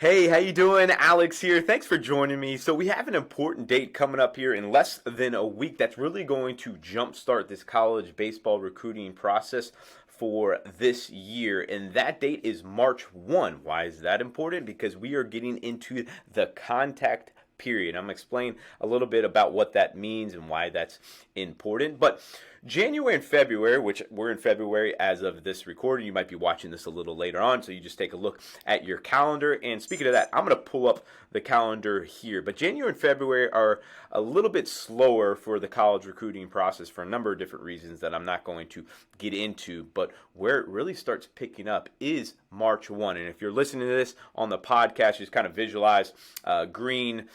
Hey, how you doing? Alex here. Thanks for joining me. So we have an important date coming up here in less than a week that's really going to jumpstart this college baseball recruiting process for this year, and that date is March 1. Why is that important? Because we are getting into the contact period. I'm going to explain a little bit about what that means and why that's important. But January and February, which we're in February as of this recording, you might be watching this a little later on, so you just take a look at your calendar. And speaking of that, I'm going to pull up the calendar here. But January and February are a little bit slower for the college recruiting process for a number of different reasons that I'm not going to get into. But where it really starts picking up is March 1. And if you're listening to this on the podcast, just kind of visualize green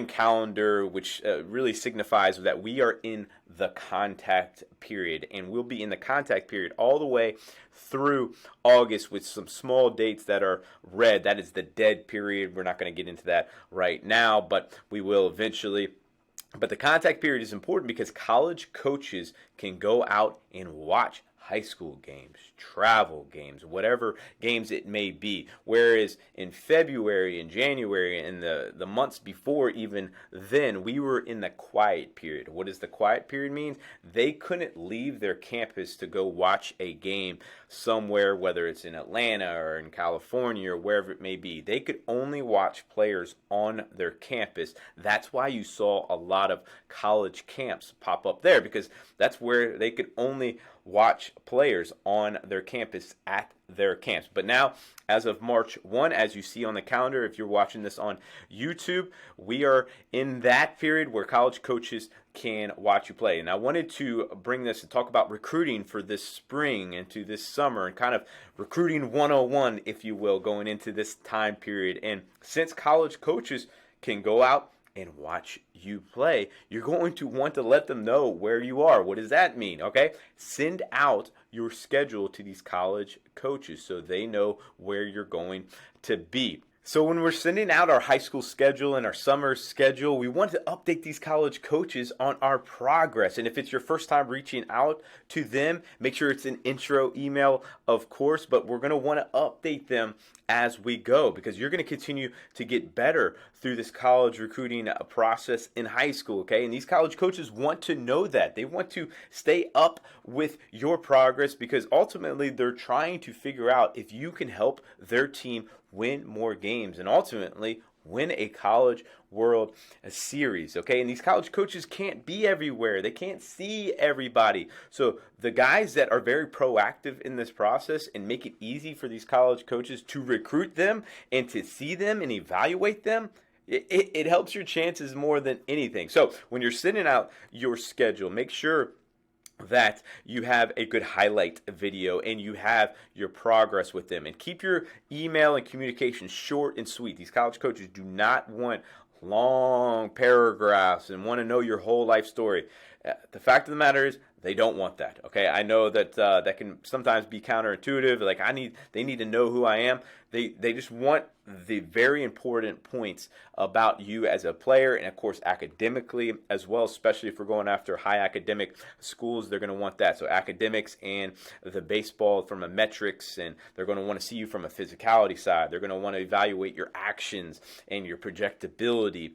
calendar, which really signifies that we are in the contact period, and we'll be in the contact period all the way through August with some small dates that are red. That is the dead period. We're not going to get into that right now, but we will eventually. But the contact period is important because college coaches can go out and watch high school games, travel games, whatever games it may be. Whereas in February and January and the months before even then, we were in the quiet period. What does the quiet period mean? They couldn't leave their campus to go watch a game somewhere, whether it's in Atlanta or in California or wherever it may be. They could only watch players on their campus. That's why you saw a lot of college camps pop up there, because that's where they could only watch players on their campus at their camps. But now, as of March 1, as you see on the calendar, if you're watching this on YouTube, we are in that period where college coaches can watch you play. And I wanted to bring this and talk about recruiting for this spring and to this summer, and kind of recruiting 101, if you will, going into this time period. And since college coaches can go out and watch you play, you're going to want to let them know where you are. What does that mean? Okay, send out your schedule to these college coaches so they know where you're going to be. So when we're sending out our high school schedule and our summer schedule, we want to update these college coaches on our progress. And if it's your first time reaching out to them, make sure it's an intro email, of course, but we're going to want to update them as we go, because you're going to continue to get better through this college recruiting process in high school, okay? And these college coaches want to know that. They want to stay up with your progress, because ultimately they're trying to figure out if you can help their team win more games and ultimately win a College World Series, okay? And these college coaches can't be everywhere. They can't see everybody. So the guys that are very proactive in this process and make it easy for these college coaches to recruit them and to see them and evaluate them, it helps your chances more than anything. So when you're sending out your schedule, make sure that you have a good highlight video and you have your progress with them. And keep your email and communication short and sweet. These college coaches do not want long paragraphs and want to know your whole life story. The fact of the matter is, they don't want that. Okay, I know that that can sometimes be counterintuitive. Like they need to know who I am. They just want the very important points about you as a player, and of course academically as well. Especially if we're going after high academic schools, they're going to want that. So academics and the baseball from a metrics, and they're going to want to see you from a physicality side. They're going to want to evaluate your actions and your projectability.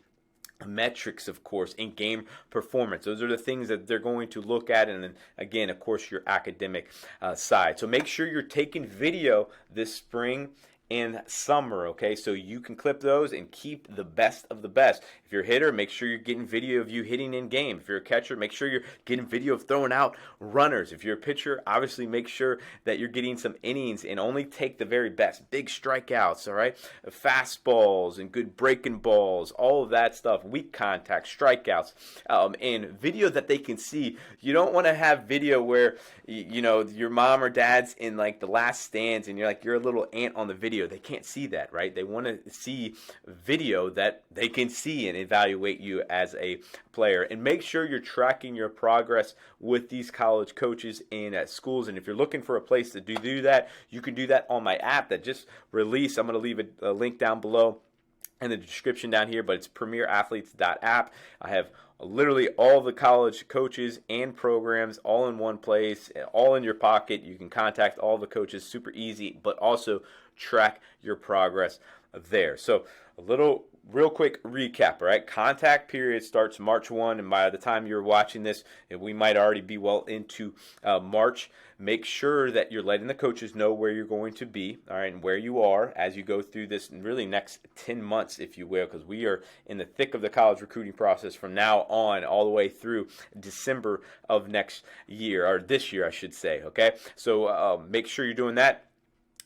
Metrics, of course, in game performance. Those are the things that they're going to look at. And then again, of course, your academic side. So make sure you're taking video this spring and summer, okay? So you can clip those and keep the best of the best. If you're a hitter, make sure you're getting video of you hitting in game. If you're a catcher, make sure you're getting video of throwing out runners. If you're a pitcher, obviously make sure that you're getting some innings and only take the very best. Big strikeouts, all right? Fastballs and good breaking balls, all of that stuff. Weak contact, strikeouts, and video that they can see. You don't want to have video where, you know, your mom or dad's in like the last stands and you're a little ant on the video. They can't see that, right? They want to see video that they can see and evaluate you as a player. And make sure you're tracking your progress with these college coaches in schools. And if you're looking for a place to do that, you can do that on my app that just released. I'm going to leave a link down below in the description down here, but it's premierathletes.app. I have literally all the college coaches and programs all in one place, all in your pocket. You can contact all the coaches, super easy, but also track your progress there. So a little real quick recap, all right? Contact period starts March 1, and by the time you're watching this, we might already be well into March. Make sure that you're letting the coaches know where you're going to be, all right, and where you are as you go through this really next 10 months, if you will, because we are in the thick of the college recruiting process from now on all the way through December of next year, or this year, I should say, okay? So make sure you're doing that.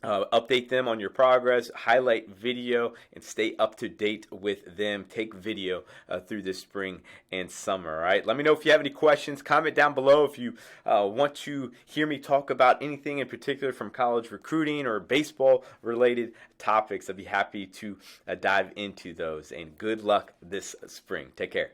Update them on your progress, highlight video, and stay up to date with them. Take video through this spring and summer. All right. Let me know if you have any questions. Comment down below if you want to hear me talk about anything in particular from college recruiting or baseball related topics. I'd be happy to dive into those. And good luck this spring. Take care.